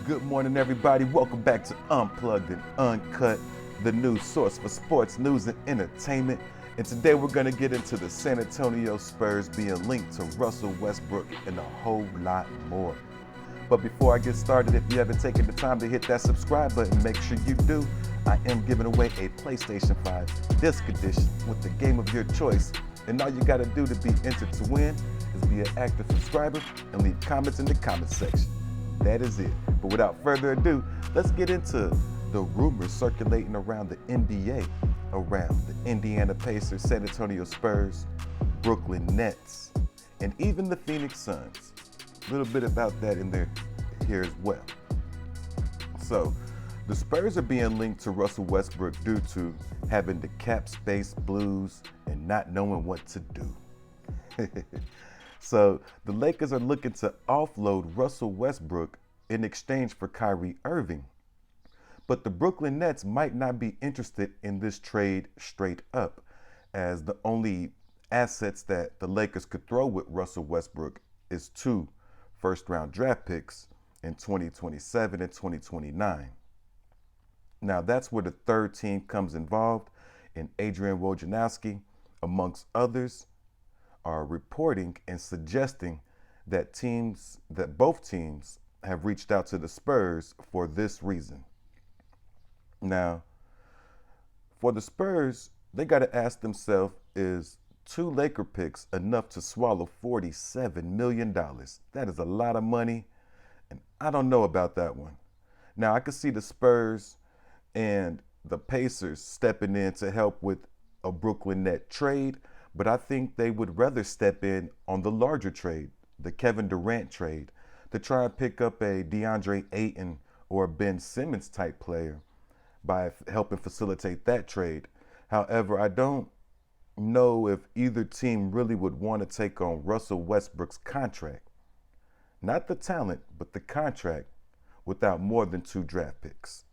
Good morning, everybody. Welcome back to Unplugged and Uncut, the news source for sports, news, and entertainment. And today we're going to get into the San Antonio Spurs being linked to Russell Westbrook and a whole lot more. But before I get started, if you haven't taken the time to hit that subscribe button, make sure you do. I am giving away a PlayStation 5 disc edition with the game of your choice. And all you got to do to be entered to win is be an active subscriber and leave comments in the comment section. That is it. But without further ado, let's get into the rumors circulating around the NBA, around the Indiana Pacers, San Antonio Spurs, Brooklyn Nets, and even the Phoenix Suns. A little bit about that in there here as well. So, the Spurs are being linked to Russell Westbrook due to having the cap space blues and not knowing what to do. So the Lakers are looking to offload Russell Westbrook in exchange for Kyrie Irving. But the Brooklyn Nets might not be interested in this trade straight up, as the only assets that the Lakers could throw with Russell Westbrook is 2 first-round draft picks in 2027 and 2029. Now that's where the third team comes involved, and Adrian Wojnarowski, amongst others, are reporting and suggesting that both teams have reached out to the Spurs for this reason. Now, for the Spurs, they got to ask themselves, is 2 Laker picks enough to swallow $47 million? That is a lot of money, and I don't know about that one. Now, I could see the Spurs and the Pacers stepping in to help with a Brooklyn Net trade, but I think they would rather step in on the larger trade, the Kevin Durant trade, to try and pick up a DeAndre Ayton or a Ben Simmons type player by helping facilitate that trade. However, I don't know if either team really would want to take on Russell Westbrook's contract. Not the talent, but the contract without more than 2 draft picks.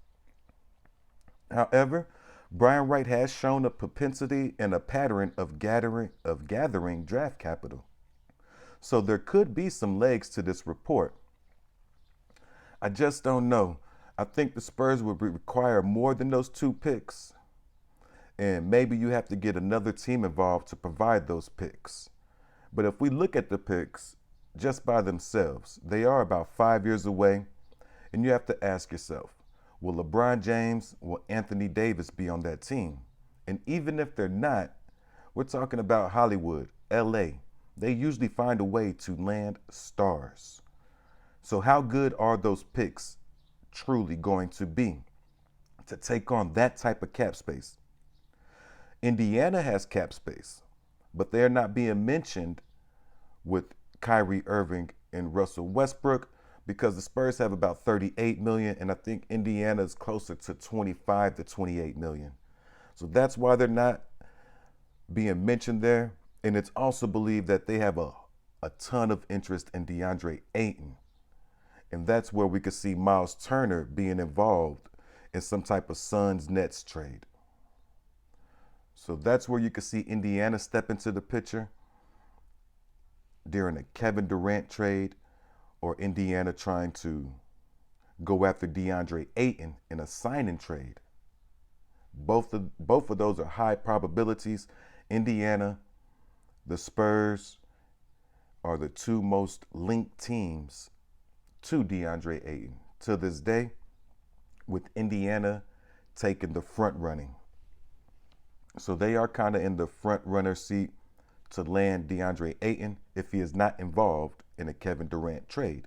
However, Brian Wright has shown a propensity and a pattern of gathering draft capital. So there could be some legs to this report. I just don't know. I think the Spurs would require more than those 2 picks. And maybe you have to get another team involved to provide those picks. But if we look at the picks just by themselves, they are about 5 years away. And you have to ask yourself, will LeBron James, will Anthony Davis be on that team? And even if they're not, we're talking about Hollywood, LA. They usually find a way to land stars. So how good are those picks truly going to be to take on that type of cap space? Indiana has cap space, but they're not being mentioned with Kyrie Irving and Russell Westbrook, because the Spurs have about 38 million, and I think Indiana is closer to 25 to 28 million. So that's why they're not being mentioned there. And it's also believed that they have a ton of interest in DeAndre Ayton. And that's where we could see Miles Turner being involved in some type of Suns-Nets trade. So that's where you could see Indiana step into the picture during a Kevin Durant trade, or Indiana trying to go after DeAndre Ayton in a sign-in trade. Both of those are high probabilities. Indiana, the Spurs are the 2 most linked teams to DeAndre Ayton to this day, with Indiana taking the front running. So they are kind of in the front runner seat to land DeAndre Ayton if he is not involved in a Kevin Durant trade.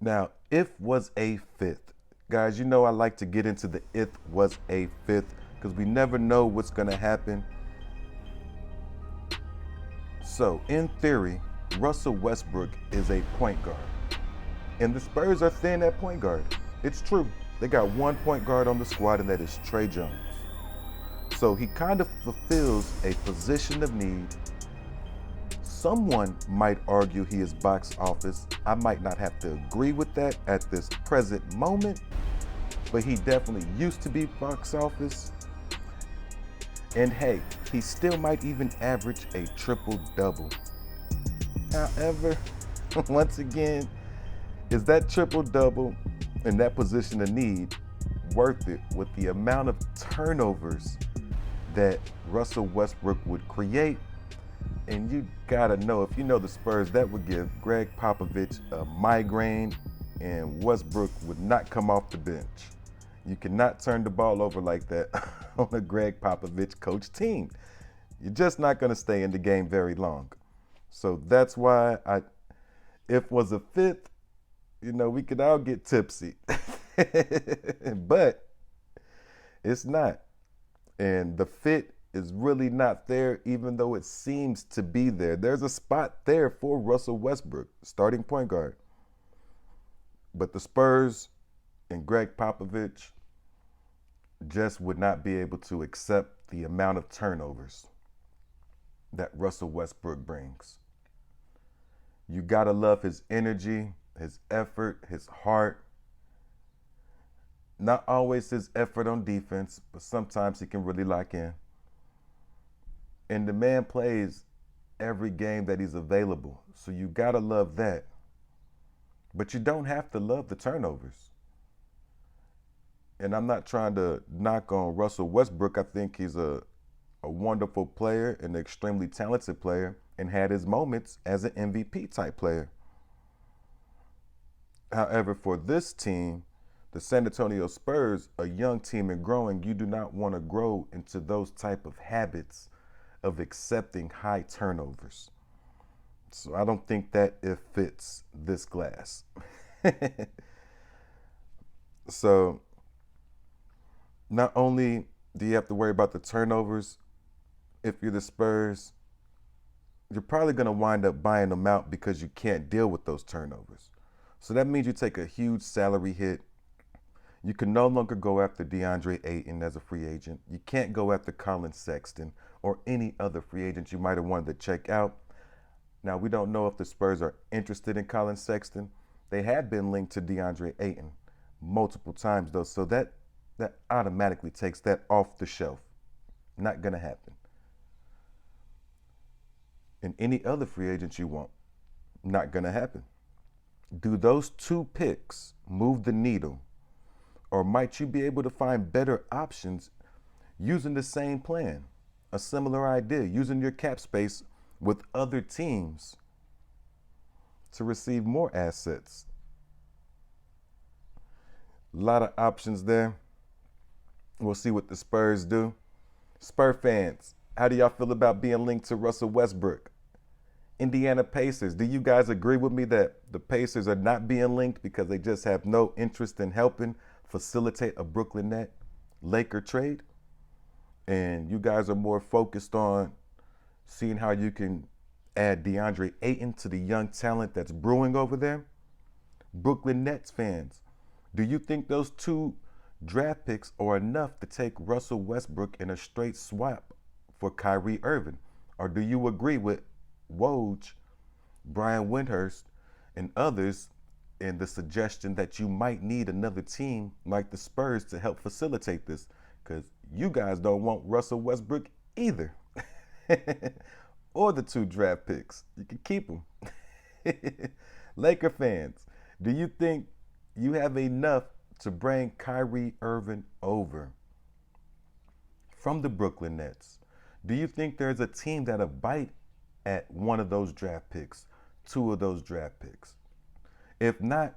Now, if was a fifth. Guys, you know I like to get into the if was a fifth, because we never know what's going to happen. So, in theory, Russell Westbrook is a point guard. And the Spurs are thin at point guard. It's true. They got 1 point guard on the squad, and that is Trey Jones. So he kind of fulfills a position of need. Someone might argue he is box office. I might not have to agree with that at this present moment, but he definitely used to be box office. And hey, he still might even average a triple-double. However, once again, Is that triple-double in that position of need worth it with the amount of turnovers that Russell Westbrook would create? And you gotta know, if you know the Spurs, that would give Greg Popovich a migraine, and Westbrook would not come off the bench. You cannot turn the ball over like that on a Greg Popovich coach team. You're just not gonna stay in the game very long. So that's why if it was a fifth, we could all get tipsy. But it's not. And the fit is really not there, even though it seems to be there. There's a spot there for Russell Westbrook, starting point guard. But the Spurs and Greg Popovich just would not be able to accept the amount of turnovers that Russell Westbrook brings. You gotta love his energy, his effort, his heart. Not always his effort on defense, but sometimes he can really lock in. And the man plays every game that he's available, so you gotta love that. But you don't have to love the turnovers. And I'm not trying to knock on Russell Westbrook. I think he's a wonderful player, an extremely talented player, and had his moments as an MVP type player. However, for this team, the San Antonio Spurs, a young team and growing, you do not want to grow into those type of habits of accepting high turnovers. So I don't think that it fits this glass. So not only do you have to worry about the turnovers, if you're the Spurs, you're probably going to wind up buying them out because you can't deal with those turnovers. So that means you take a huge salary hit. You can no longer go after DeAndre Ayton as a free agent. You can't go after Colin Sexton or any other free agent you might have wanted to check out. Now, we don't know if the Spurs are interested in Colin Sexton. They have been linked to DeAndre Ayton multiple times, though, so that automatically takes that off the shelf. Not going to happen. And any other free agents you want, not going to happen. Do those two picks move the needle? Or might you be able to find better options using the same plan, a similar idea, using your cap space with other teams to receive more assets? A lot of options there. We'll see what the Spurs do. Spur fans, how do y'all feel about being linked to Russell Westbrook? Indiana Pacers, do you guys agree with me that the Pacers are not being linked because they just have no interest in helping facilitate a Brooklyn Net Laker trade? And you guys are more focused on seeing how you can add DeAndre Ayton to the young talent that's brewing over there? Brooklyn Nets fans, do you think those two draft picks are enough to take Russell Westbrook in a straight swap for Kyrie Irving? Or do you agree with Woj, Brian Windhurst, and others in the suggestion that you might need another team like the Spurs to help facilitate this? Because you guys don't want Russell Westbrook either. Or the two draft picks. You can keep them. Laker fans, do you think you have enough to bring Kyrie Irving over from the Brooklyn Nets? Do you think there's a team that'll bite at one of those draft picks, two of those draft picks? If not,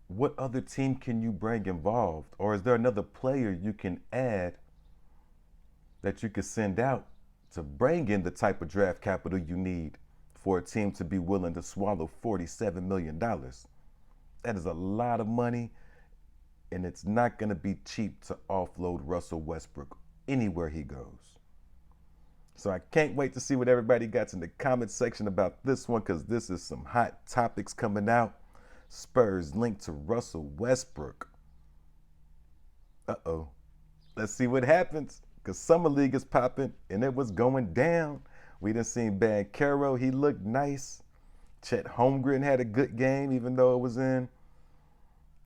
what other team can you bring involved? Or is there another player you can add that you could send out to bring in the type of draft capital you need for a team to be willing to swallow $47 million? That is a lot of money, and it's not going to be cheap to offload Russell Westbrook anywhere he goes. So I can't wait to see what everybody got in the comment section about this one, because this is some hot topics coming out. Spurs linked to Russell Westbrook. Uh-oh. Let's see what happens, because Summer League is popping, and it was going down. We done seen Banchero. He looked nice. Chet Holmgren had a good game, even though it was in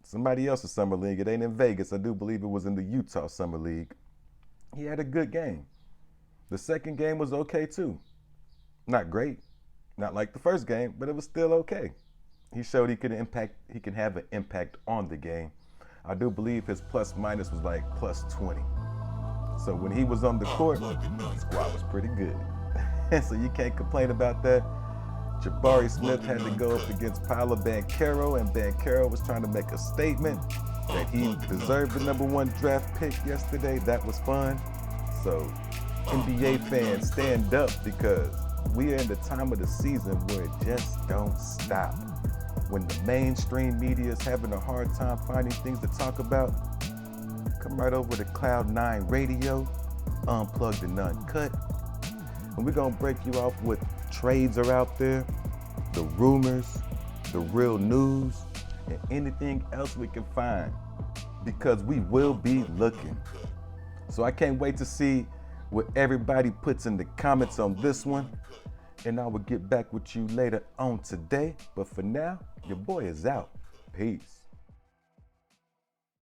somebody else's Summer League. It ain't in Vegas. I do believe it was in the Utah Summer League. He had a good game. The second game was okay too. Not great. Not like the first game, but it was still okay. he showed he can have an impact on the game. I do believe his plus minus was like plus 20. So when he was on the court, the squad was pretty good. So you can't complain about that. Jabari Smith had to go up against Paolo Banchero, and Banchero was trying to make a statement that he deserved the #1 draft pick yesterday. That was fun. So NBA fans, stand up, because we are in the time of the season where it just don't stop. When the mainstream media is having a hard time finding things to talk about, come right over to Cloud9 Radio, Unplugged and Uncut. And we're gonna break you off what trades are out there, the rumors, the real news, and anything else we can find, because we will be looking. So I can't wait to see what everybody puts in the comments on this one. And I will get back with you later on today. But for now, your boy is out. Peace.